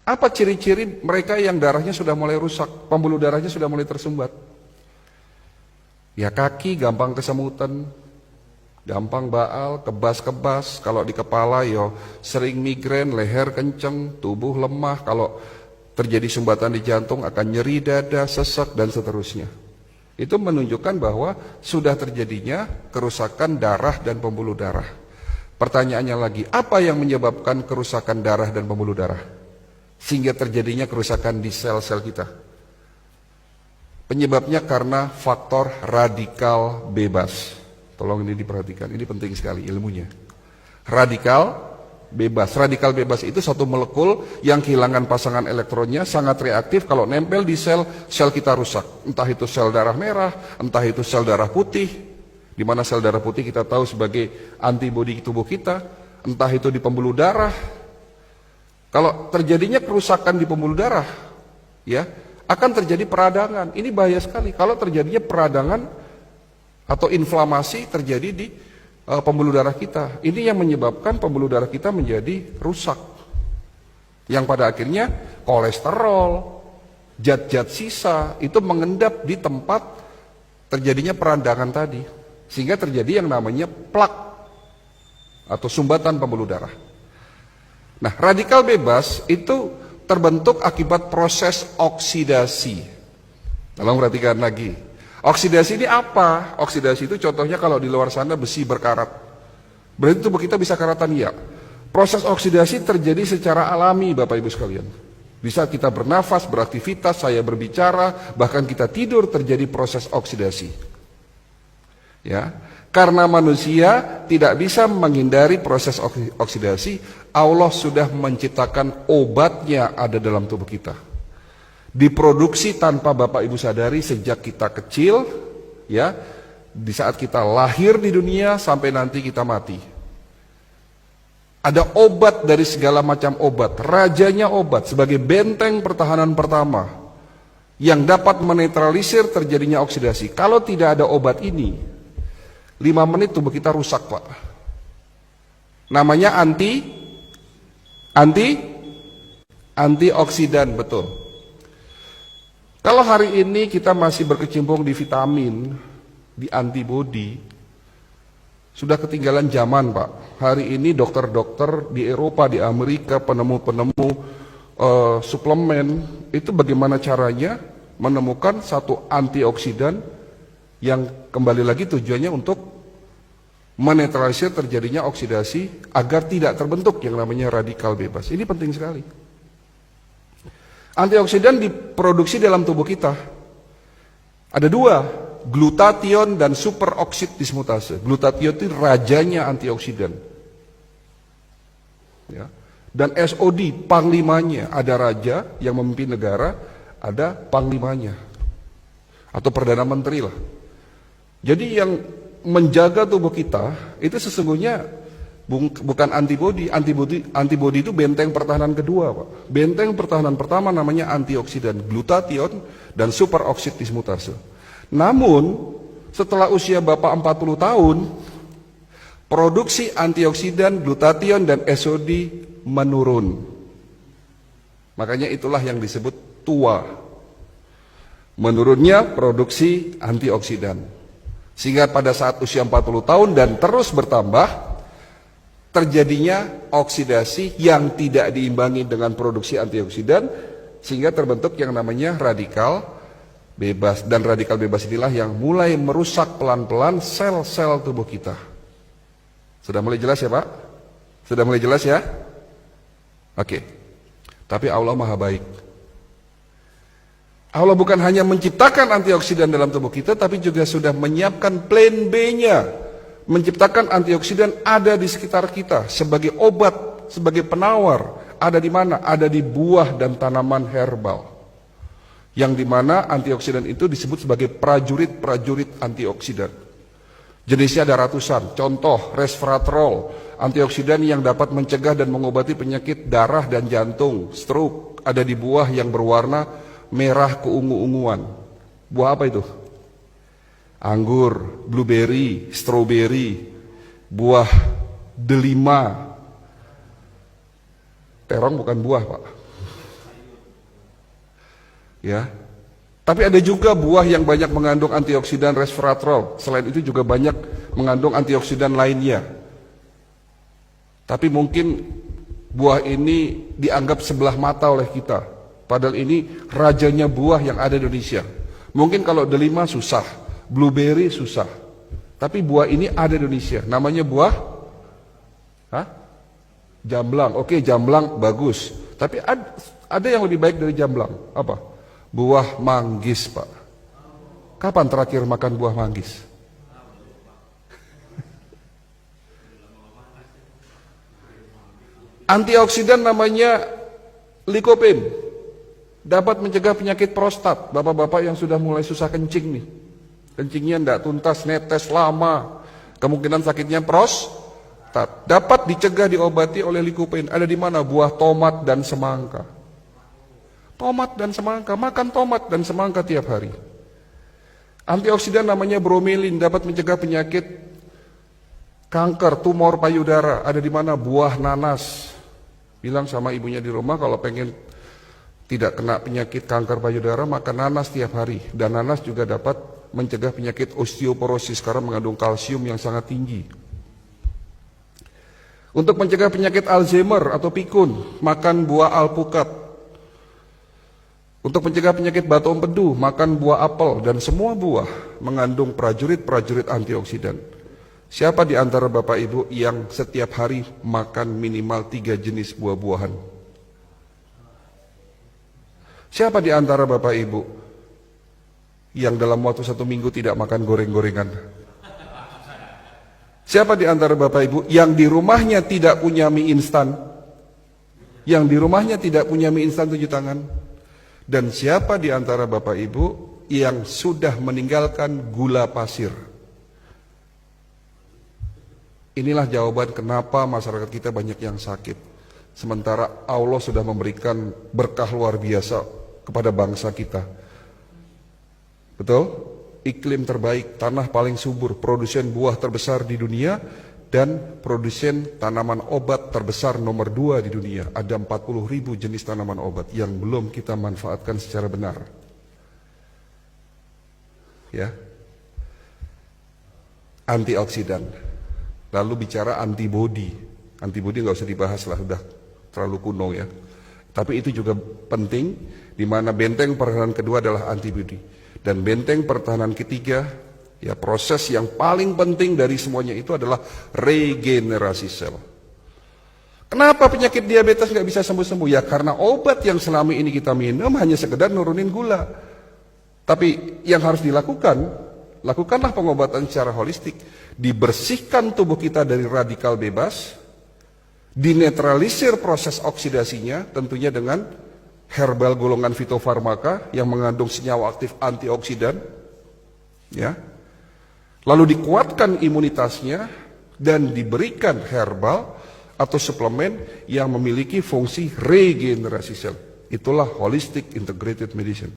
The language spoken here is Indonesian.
Apa ciri-ciri mereka yang darahnya sudah mulai rusak, pembuluh darahnya sudah mulai tersumbat? Ya kaki gampang kesemutan, gampang baal, kebas-kebas, kalau di kepala yo sering migrain, leher kenceng, tubuh lemah, kalau terjadi sumbatan di jantung akan nyeri dada, sesek dan seterusnya. Itu menunjukkan bahwa sudah terjadinya kerusakan darah dan pembuluh darah. Pertanyaannya lagi, apa yang menyebabkan kerusakan darah dan pembuluh darah sehingga terjadinya kerusakan di sel-sel kita? Penyebabnya karena faktor radikal bebas. Tolong ini diperhatikan, ini penting sekali ilmunya. Radikal bebas. Radikal bebas itu satu molekul yang kehilangan pasangan elektronnya, sangat reaktif, kalau nempel di sel, sel kita rusak. Entah itu sel darah merah, entah itu sel darah putih, di mana sel darah putih kita tahu sebagai antibodi tubuh kita, entah itu di pembuluh darah. Kalau terjadinya kerusakan di pembuluh darah, ya, akan terjadi peradangan. Ini bahaya sekali. Kalau terjadinya peradangan atau inflamasi terjadi di pembuluh darah kita. Ini yang menyebabkan pembuluh darah kita menjadi rusak. Yang pada akhirnya kolesterol, zat-zat sisa itu mengendap di tempat terjadinya peradangan tadi. Sehingga terjadi yang namanya plak atau sumbatan pembuluh darah. Nah, radikal bebas itu terbentuk akibat proses oksidasi. Tolong perhatikan lagi. Oksidasi ini apa? Oksidasi itu contohnya kalau di luar sana besi berkarat. Berarti tubuh kita bisa karatan, ya. Proses oksidasi terjadi secara alami, Bapak Ibu sekalian. Bisa kita bernafas, beraktivitas, saya berbicara, bahkan kita tidur terjadi proses oksidasi. Ya. Karena manusia tidak bisa menghindari proses oksidasi, Allah sudah menciptakan obatnya ada dalam tubuh kita. Diproduksi tanpa Bapak Ibu sadari sejak kita kecil, ya, di saat kita lahir di dunia sampai nanti kita mati. Ada obat dari segala macam obat, rajanya obat sebagai benteng pertahanan pertama yang dapat menetralisir terjadinya oksidasi. Kalau tidak ada obat ini, 5 menit tubuh kita rusak, Pak. Namanya antioksidan, betul. Kalau hari ini kita masih berkecimpung di vitamin, di antibodi, sudah ketinggalan zaman, Pak. Hari ini dokter-dokter di Eropa, di Amerika, penemu-penemu suplemen, itu bagaimana caranya menemukan satu antioksidan yang kembali lagi tujuannya untuk menetralisir terjadinya oksidasi agar tidak terbentuk yang namanya radikal bebas. Ini penting sekali. Antioksidan diproduksi dalam tubuh kita. Ada 2, glutathione dan superoksid dismutase. Glutathione itu rajanya antioksidan. Ya. Dan SOD, panglimanya. Ada raja yang memimpin negara, ada panglimanya. Atau perdana menteri lah. Jadi yang menjaga tubuh kita itu sesungguhnya bukan antibodi. Antibodi itu benteng pertahanan kedua, Pak. Benteng pertahanan pertama namanya antioksidan, glutathione dan superoksid dismutase. Namun setelah usia Bapak 40 tahun, produksi antioksidan, glutathione dan SOD menurun. Makanya itulah yang disebut tua. Menurunnya produksi antioksidan. Sehingga pada saat usia 40 tahun dan terus bertambah, terjadinya oksidasi yang tidak diimbangi dengan produksi antioksidan, sehingga terbentuk yang namanya radikal bebas. Dan radikal bebas inilah yang mulai merusak pelan-pelan sel-sel tubuh kita. Sudah mulai jelas ya, Pak? Sudah mulai jelas ya? Oke. Tapi Allah Maha Baik. Allah bukan hanya menciptakan antioksidan dalam tubuh kita, tapi juga sudah menyiapkan plan B-nya. Menciptakan antioksidan ada di sekitar kita sebagai obat, sebagai penawar. Ada di mana? Ada di buah dan tanaman herbal. Yang dimana antioksidan itu disebut sebagai prajurit-prajurit antioksidan. Jenisnya ada ratusan. Contoh, resveratrol, antioksidan yang dapat mencegah dan mengobati penyakit darah dan jantung, stroke. Ada di buah yang berwarna merah keungu-unguan. Buah apa itu? Anggur, blueberry, strawberry, buah delima. Terong bukan buah, Pak. Ya. Tapi ada juga buah yang banyak mengandung antioksidan resveratrol. Selain itu juga banyak mengandung antioksidan lainnya. Tapi mungkin buah ini dianggap sebelah mata oleh kita. Padahal ini rajanya buah yang ada di Indonesia. Mungkin kalau delima susah, blueberry susah. Tapi buah ini ada di Indonesia. Namanya buah jamblang. Oke, jamblang bagus. Tapi ada yang lebih baik dari jamblang. Apa? Buah manggis, Pak. Kapan terakhir makan buah manggis? Antioksidan namanya lycopene. Dapat mencegah penyakit prostat. Bapak-bapak yang sudah mulai susah kencing nih. Kencingnya tidak tuntas, netes lama. Kemungkinan sakitnya prostat. Dapat dicegah, diobati oleh lycopene. Ada di mana? Buah tomat dan semangka. Tomat dan semangka, makan tomat dan semangka tiap hari. Antioksidan namanya bromelin, dapat mencegah penyakit kanker, tumor payudara. Ada di mana? Buah nanas. Bilang sama ibunya di rumah kalau pengen tidak kena penyakit kanker payudara, makan nanas tiap hari. Dan nanas juga dapat mencegah penyakit osteoporosis karena mengandung kalsium yang sangat tinggi. Untuk mencegah penyakit Alzheimer atau pikun, makan buah alpukat. Untuk mencegah penyakit batu empedu, makan buah apel, dan semua buah mengandung prajurit-prajurit antioksidan. Siapa di antara Bapak Ibu yang setiap hari makan minimal 3 jenis buah-buahan? Siapa di antara Bapak Ibu yang dalam waktu 1 minggu tidak makan goreng-gorengan? Siapa di antara Bapak Ibu yang di rumahnya tidak punya mie instan? Yang di rumahnya tidak punya mie instan, tunjuk tangan. Dan siapa di antara Bapak Ibu yang sudah meninggalkan gula pasir? Inilah jawaban kenapa masyarakat kita banyak yang sakit. Sementara Allah sudah memberikan berkah luar biasa kepada bangsa kita. Betul? Iklim terbaik, tanah paling subur, produsen buah terbesar di dunia, dan produsen tanaman obat terbesar nomor 2 di dunia. Ada 40.000 jenis tanaman obat yang belum kita manfaatkan secara benar. Ya. Antioksidan. Lalu bicara antibodi. Antibodi nggak usah dibahas lah, sudah terlalu kuno ya. Tapi itu juga penting, di mana benteng pertahanan kedua adalah antibodi. Dan benteng pertahanan ketiga, ya, proses yang paling penting dari semuanya itu adalah regenerasi sel. Kenapa penyakit diabetes nggak bisa sembuh-sembuh? Ya karena obat yang selama ini kita minum hanya sekedar nurunin gula. Tapi yang harus dilakukan, lakukanlah pengobatan secara holistik. Dibersihkan tubuh kita dari radikal bebas, dinetralisir proses oksidasinya, tentunya dengan herbal golongan fitofarmaka yang mengandung senyawa aktif antioksidan, ya. Lalu dikuatkan imunitasnya dan diberikan herbal atau suplemen yang memiliki fungsi regenerasi sel. Itulah holistic integrated medicine.